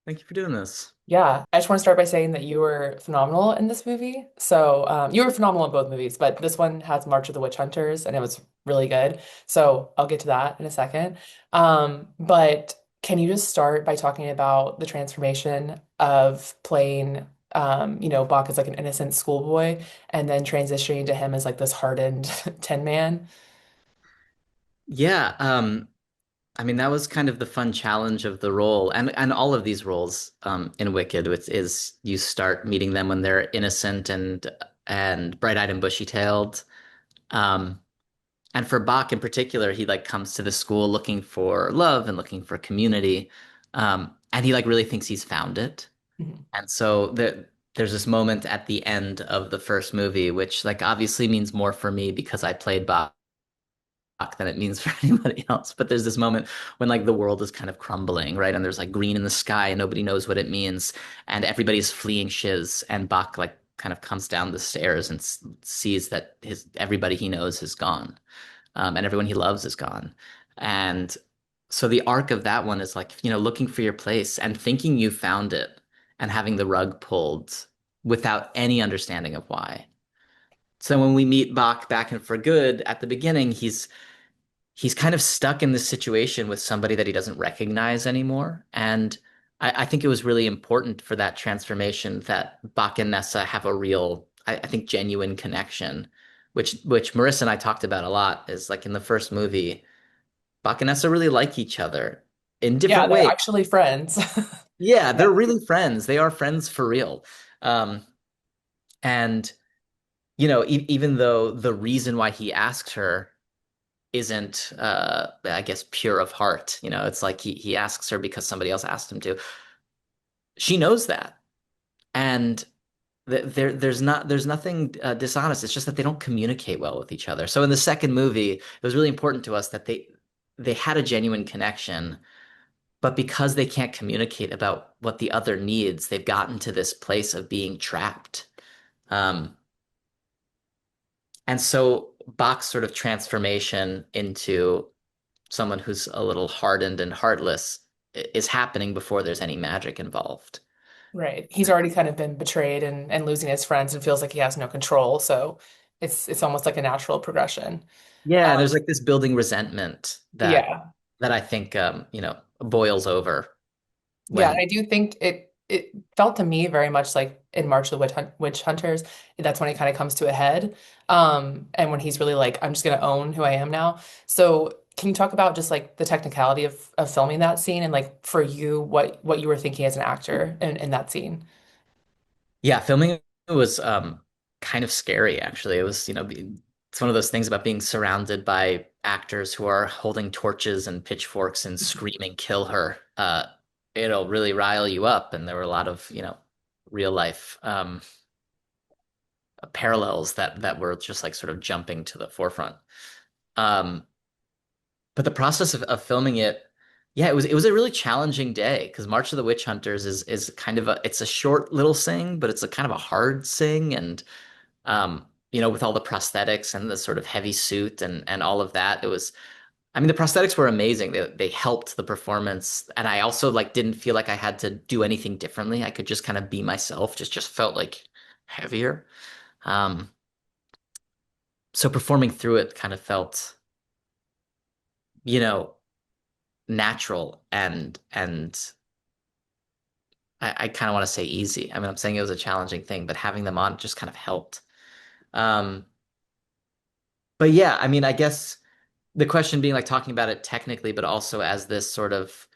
Thank you for doing this. Yeah, I just want to start by saying that you were phenomenal in this movie. So, you were phenomenal in both movies, but this one has March of the Witch Hunters, and it was really good. So, I'll get to that in a second. But can you just start by talking about the transformation of playing, Bach as like an innocent schoolboy, and then transitioning to him as like this hardened Tin Man? Yeah, I mean that was kind of the fun challenge of the role, and all of these roles in Wicked, which is you start meeting them when they're innocent and bright-eyed and bushy-tailed. Um, and for Bach in particular, he like comes to the school looking for love and looking for community, and he like really thinks he's found it. Mhm. And so there's this moment at the end of the first movie, which like obviously means more for me because I played Bach than it means for anybody else. But there's this moment when like the world is kind of crumbling, right? And there's like green in the sky and nobody knows what it means. And everybody's fleeing Shiz. And Bach like kind of comes down the stairs and sees that his everybody he knows is gone. And everyone he loves is gone. And so the arc of that one is like, looking for your place and thinking you found it and having the rug pulled without any understanding of why. So when we meet Bach back in For Good at the beginning, he's kind of stuck in this situation with somebody that he doesn't recognize anymore. And I think it was really important for that transformation that Bach and Nessa have a real, I think, genuine connection, which Marissa and I talked about a lot, is like in the first movie, Bach and Nessa really like each other in Yeah, different they're ways. actually friends. Yeah, Yeah. they're really friends. They are friends for real. Um, and even though the reason why he asked her isn't I guess pure of heart. It's like he asks her because somebody else asked him to. She knows that. And there's nothing dishonest. It's just that they don't communicate well with each other. So in the second movie, it was really important to us that they had a genuine connection, but because they can't communicate about what the other needs, they've gotten to this place of being trapped. Um, and so Bach's sort of transformation into someone who's a little hardened and heartless is happening before there's any magic involved. Right. He's already kind of been betrayed and losing his friends and feels like he has no control. So it's almost like a natural progression. Yeah, and Um, there's like this building resentment that yeah. I think boils over Yeah. And when I do think it felt to me very much like in March of the Witch Hunters. That's when it kind of comes to a head. And when he's really like, I'm just gonna own who I am now. So can you talk about just like the technicality of filming that scene and like for you what you were thinking as an actor in that scene? yeah, filming it was kind of scary actually. It was, it's one of those things about being surrounded by actors who are holding torches and pitchforks and screaming kill her. It'll really rile you up, and there were a lot of, real life parallels that were just like sort of jumping to the forefront. Um, but the process of filming it, yeah, it was a really challenging day because March of the Witch Hunters is kind of it's a short little sing, but it's a kind of a hard sing, and with all the prosthetics and the sort of heavy suit and all of that, it was. I mean, the prosthetics were amazing. They helped the performance, and I also like didn't feel like I had to do anything differently. I could just kind of be myself. Just felt like heavier. Um, so performing through it kind of felt, you know, natural and I kind of want to say easy. I mean, I'm saying it was a challenging thing, but having them on just kind of helped. Um, but yeah, I mean, I guess the question being like talking about it technically, but also as this sort of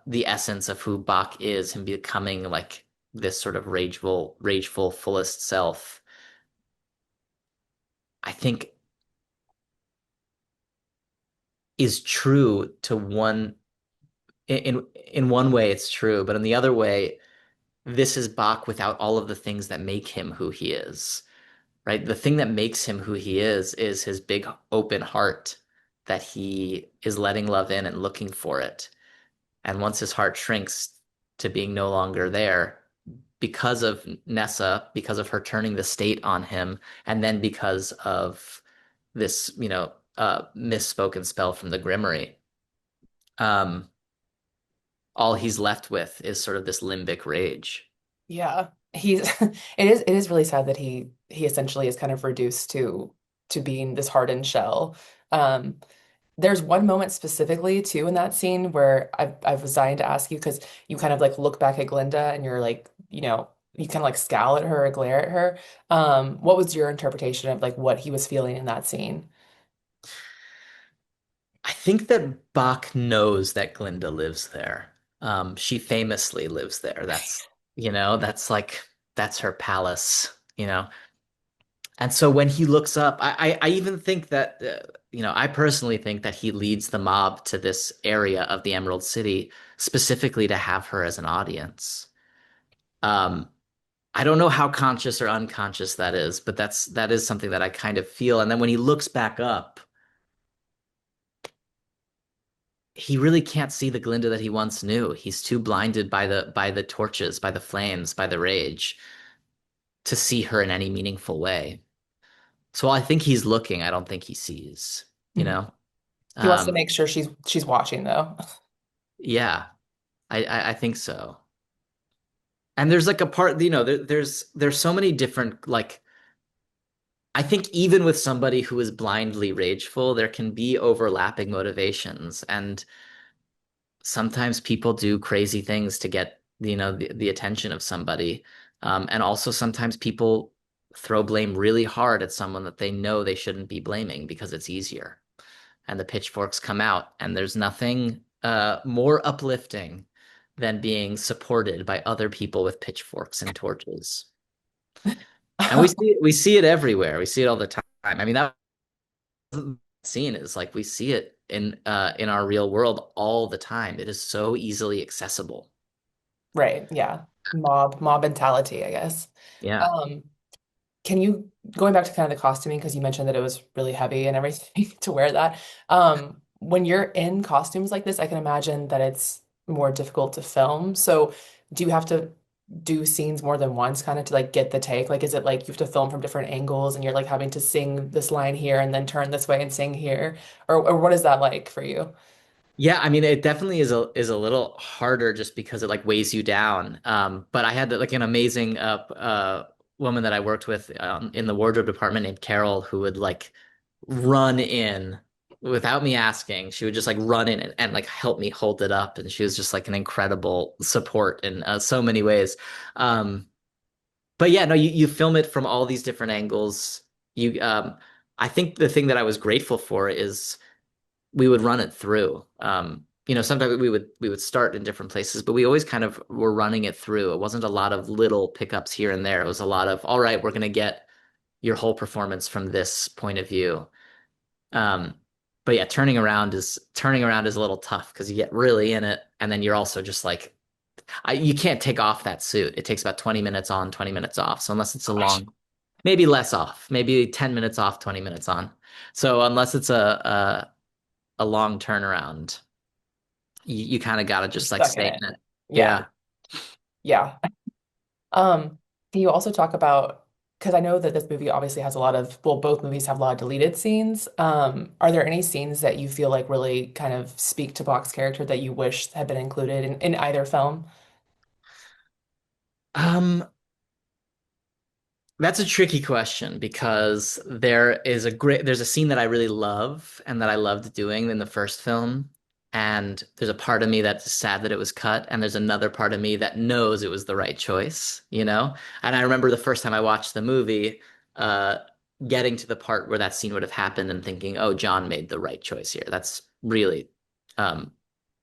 the essence of who Bach is, him becoming like this sort of rageful, fullest self. I think is true to one in one way it's true, but in the other way, this is Bach without all of the things that make him who he is, right? The thing that makes him who he is his big open heart that he is letting love in and looking for it. And once his heart shrinks to being no longer there, because of Nessa, because of her turning the state on him, and then because of this, misspoken spell from the Grimmery, um, all he's left with is sort of this limbic rage. Yeah. He's it is really sad that he essentially is kind of reduced to being this hardened shell. Um there's one moment specifically too in that scene where I was dying to ask you because you kind of like look back at Glinda and you're like, you kind of like scowl at her or glare at her. What was your interpretation of like what he was feeling in that scene? I think that Bach knows that Glinda lives there. She famously lives there. That's like, that's her palace, you know. And so when he looks up, I even think that, I personally think that he leads the mob to this area of the Emerald City specifically to have her as an audience. Um, I don't know how conscious or unconscious that is, but that is something that I kind of feel. And then when he looks back up, he really can't see the Glinda that he once knew. He's too blinded by the torches, by the flames, by the rage to see her in any meaningful way. So while I think he's looking, I don't think he sees, you Mhm. know? He wants to Um, make sure she's watching though. yeah, I think so. And there's like a part, there's so many different like I think even with somebody who is blindly rageful, there can be overlapping motivations. And sometimes people do crazy things to get, the attention of somebody. And also sometimes people throw blame really hard at someone that they know they shouldn't be blaming because it's easier. And the pitchforks come out, and there's nothing more uplifting than being supported by other people with pitchforks and torches. And we see it everywhere. We see it all the time. I mean, that scene is like we see it in our real world all the time. It is so easily accessible. Right, yeah. Mob mentality, I guess. Yeah. Um, Can you, going back to kind of the costuming, because you mentioned that it was really heavy and everything to wear that. When you're in costumes like this, I can imagine that it's more difficult to film. So do you have to do scenes more than once kind of to like get the take? Like, is it like you have to film from different angles and you're like having to sing this line here and then turn this way and sing here? Or what is that like for you? Yeah, I mean, it definitely is a little harder just because it like weighs you down. But I had like an amazing woman that I worked with in the wardrobe department named Carol who would like run in without me asking. She would just like run in and like help me hold it up, and she was just like an incredible support in so many ways. Um, but yeah, no, you film it from all these different angles. You, I think the thing that I was grateful for is we would run it through. Sometimes we would start in different places, but we always kind of were running it through. It wasn't a lot of little pickups here and there. It was a lot of, all right, we're going to get your whole performance from this point of view. Um, but yeah, turning around is a little tough because you get really in it, and then you're also just like, you can't take off that suit. It takes about 20 minutes on, 20 minutes off. So unless it's a Gosh, long, maybe less off, maybe 10 minutes off, 20 minutes on. So unless it's a long turnaround, you kind of gotta you're just like stuck in stay it. in it. Yeah, Yeah. yeah. Can you also talk about, because I know that this movie obviously has a lot of, well, both movies have a lot of deleted scenes. Are there any scenes that you feel like really kind of speak to Bach's character that you wish had been included in either film? Um, That's a tricky question because there's a scene that I really love and that I loved doing in the first film. And there's a part of me that's sad that it was cut, and there's another part of me that knows it was the right choice, you know? And I remember the first time I watched the movie, uh, getting to the part where that scene would have happened and thinking, oh, John made the right choice here. That's um,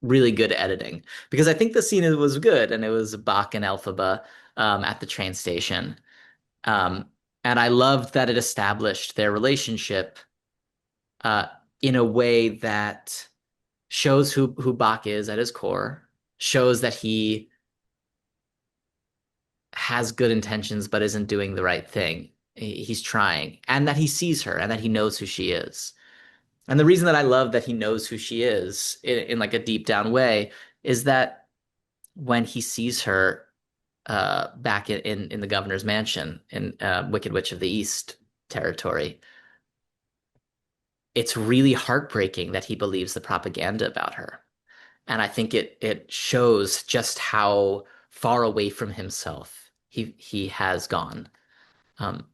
really good editing. Because I think the scene was good, and it was Bach and Elphaba at the train station. Um, and I loved that it established their relationship uh, in a way that shows who Bach is at his core, shows that he has good intentions but isn't doing the right thing. He's trying, and that he sees her and that he knows who she is. And the reason that I love that he knows who she is in like a deep down way is that when he sees her back in the governor's mansion in Wicked Witch of the East territory, it's really heartbreaking that he believes the propaganda about her. And I think it shows just how far away from himself he has gone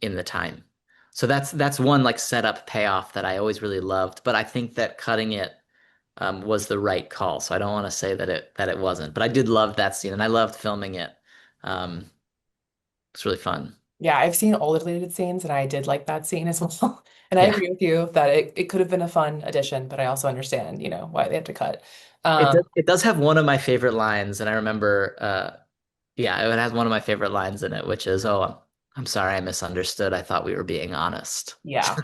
in the time. So that's one like setup payoff that I always really loved, but I think that cutting it was the right call. So I don't want to say that it wasn't, but I did love that scene and I loved filming it. Um, it's really fun. Yeah, I've seen all the deleted scenes and I did like that scene as well. And I Yeah, agree with you that it could have been a fun addition, but I also understand, why they had to cut. it Um, does have one of my favorite lines, and I remember yeah, it has one of my favorite lines in it, which is, "Oh, I'm sorry, I misunderstood. I thought we were being honest." yeah,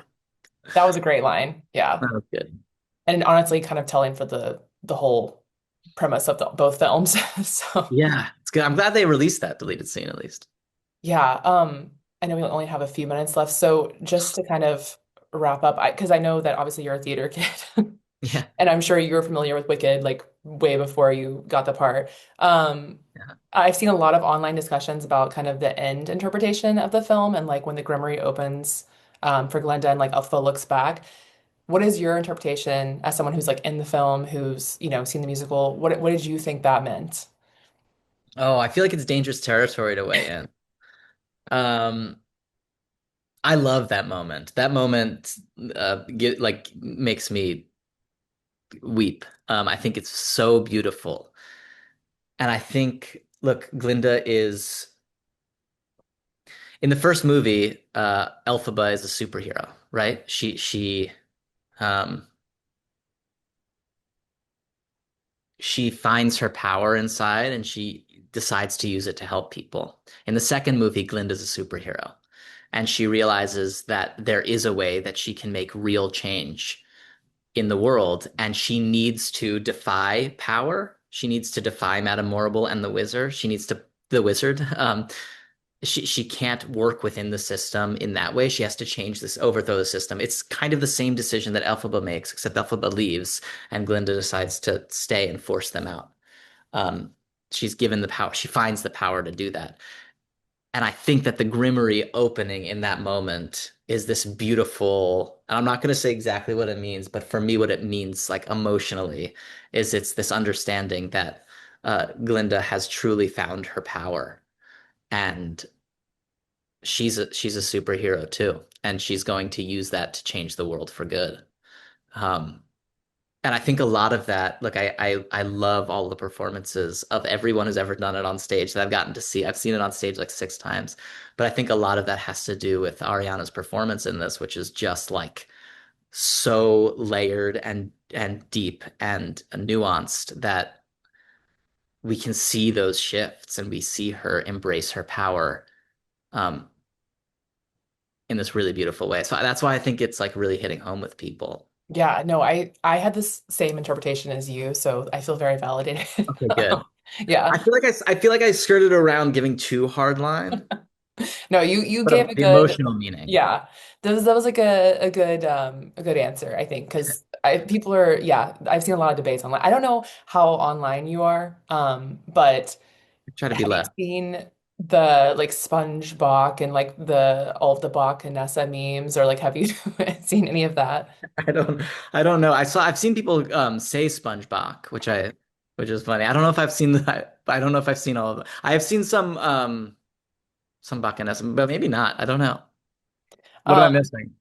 that was a great line. Yeah. That was good. And honestly, kind of telling for the whole premise of both films. So Yeah, it's good. I'm glad they released that deleted scene at least. yeah, I know we only have a few minutes left. So just to kind of wrap up, because I know that obviously you're a theater kid, Yeah. and I'm sure you were familiar with Wicked like way before you got the part. Yeah. I've seen a lot of online discussions about kind of the end interpretation of the film and like when the Grimoire opens for Glenda and like Elpha looks back. What is your interpretation as someone who's like in the film, who's, seen the musical? What did you think that meant? Oh, I feel like it's dangerous territory to weigh in. Um, I love that moment. That moment makes me weep. I think it's so beautiful. And I think, look, Glinda is in the first movie, Elphaba is a superhero, right? Um she finds her power inside and she decides to use it to help people. In the second movie, Glinda's a superhero, and she realizes that there is a way that she can make real change in the world, and she needs to defy power. She needs to defy Madame Morrible and the wizard. She needs to the wizard. She can't work within the system in that way. She has to change this, overthrow the system. It's kind of the same decision that Elphaba makes, except Elphaba leaves and Glinda decides to stay and force them out. Um, she's given the power. She finds the power to do that. And I think that the Grimoire opening in that moment is this beautiful, and I'm not going to say exactly what it means, but for me, what it means, like emotionally, is it's this understanding that Glinda has truly found her power, and she's a superhero too, and she's going to use that to change the world for good. Um, and I think a lot of that, look, I love all the performances of everyone who's ever done it on stage that I've gotten to see. I've seen it on stage like 6 times, but I think a lot of that has to do with Ariana's performance in this, which is just like so layered and deep and nuanced that we can see those shifts and we see her embrace her power um, in this really beautiful way. So that's why I think it's like really hitting home with people. Yeah, no, I had this same interpretation as you, so I feel very validated. Okay, good. Yeah. I feel like I skirted around giving too hard line. No, you What gave a a good, emotional meaning. yeah. That was like a good answer, I think, because people are, yeah, I've seen a lot of debates online. I don't know how online you are, but I try to be have you left. seen the like SpongeBob and like the all of the Bach and Nessa memes, or like have you seen any of that? I don't I don't know. I've seen people say SpongeBob, which is funny. I don't know if I've seen that. I don't know if I've seen all of them. I have seen some Buccaneers, but maybe not. I don't know. What am Um, I missing?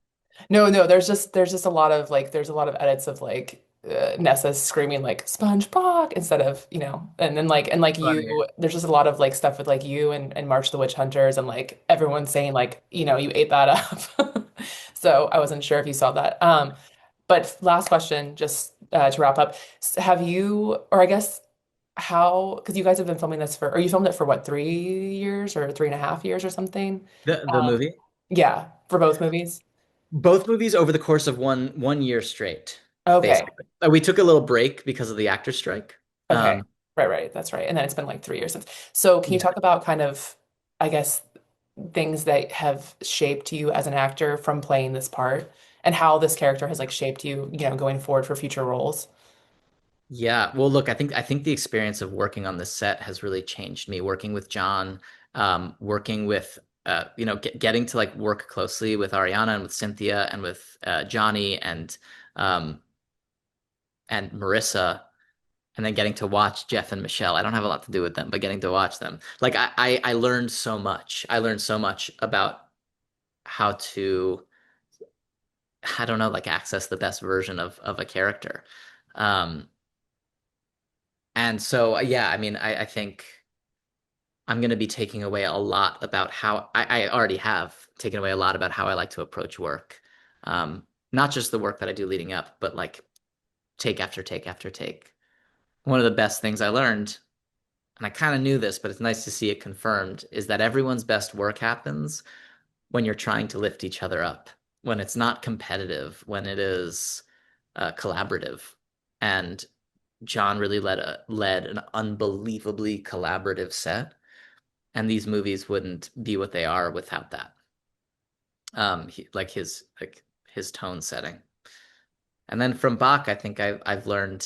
no, there's just a lot of like there's a lot of edits of like Nessa screaming like SpongeBob instead of and like Funny. you there's just a lot of like stuff with like you and March of the Witch Hunters and like everyone saying like you ate that up. So I wasn't sure if you saw that. But last question, just to wrap up, have you or I guess how because you guys have been filming this for or you filmed it for what 3 years or 3.5 years or something? The Um, movie? yeah, for both movies. Both movies over the course of one year straight, Okay. basically. We took a little break because of the actor strike. Okay. Um, Right. That's right. And then it's been like 3 years since. So can you yeah. talk about kind of, I guess, things that have shaped you as an actor from playing this part and how this character has like shaped you, going forward for future roles? Yeah. Well, look, I think the experience of working on this set has really changed me. Working with John, working with getting to like work closely with Ariana and with Cynthia and with Johnny um and Marissa and then getting to watch Jeff and Michelle. I don't have a lot to do with them, but getting to watch them. Like I learned so much. I learned so much about how to, I don't know, like access the best version of a character. Um, and so yeah, I mean, I think I'm going to be taking away a lot about how I already have taken away a lot about how I like to approach work. Not just the work that I do leading up, but like take after take after take. One of the best things I learned, and I kind of knew this, but it's nice to see it confirmed, is that everyone's best work happens when you're trying to lift each other up, when it's not competitive, when it is collaborative. And John really led an unbelievably collaborative set, and these movies wouldn't be what they are without that. Like his tone setting. And then from Bach, I think I've learned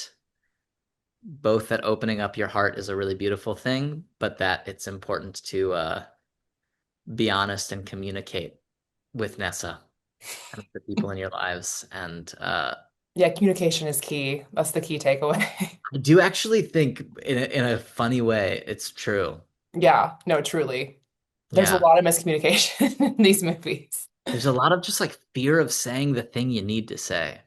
both that opening up your heart is a really beautiful thing, but that it's important to be honest and communicate with Nessa and with the people in your lives. And Yeah, communication is key. That's the key takeaway. I do actually think, in a funny way, it's true. Yeah, no, truly. There's a Yeah. lot of miscommunication in these movies. There's a lot of just like fear of saying the thing you need to say.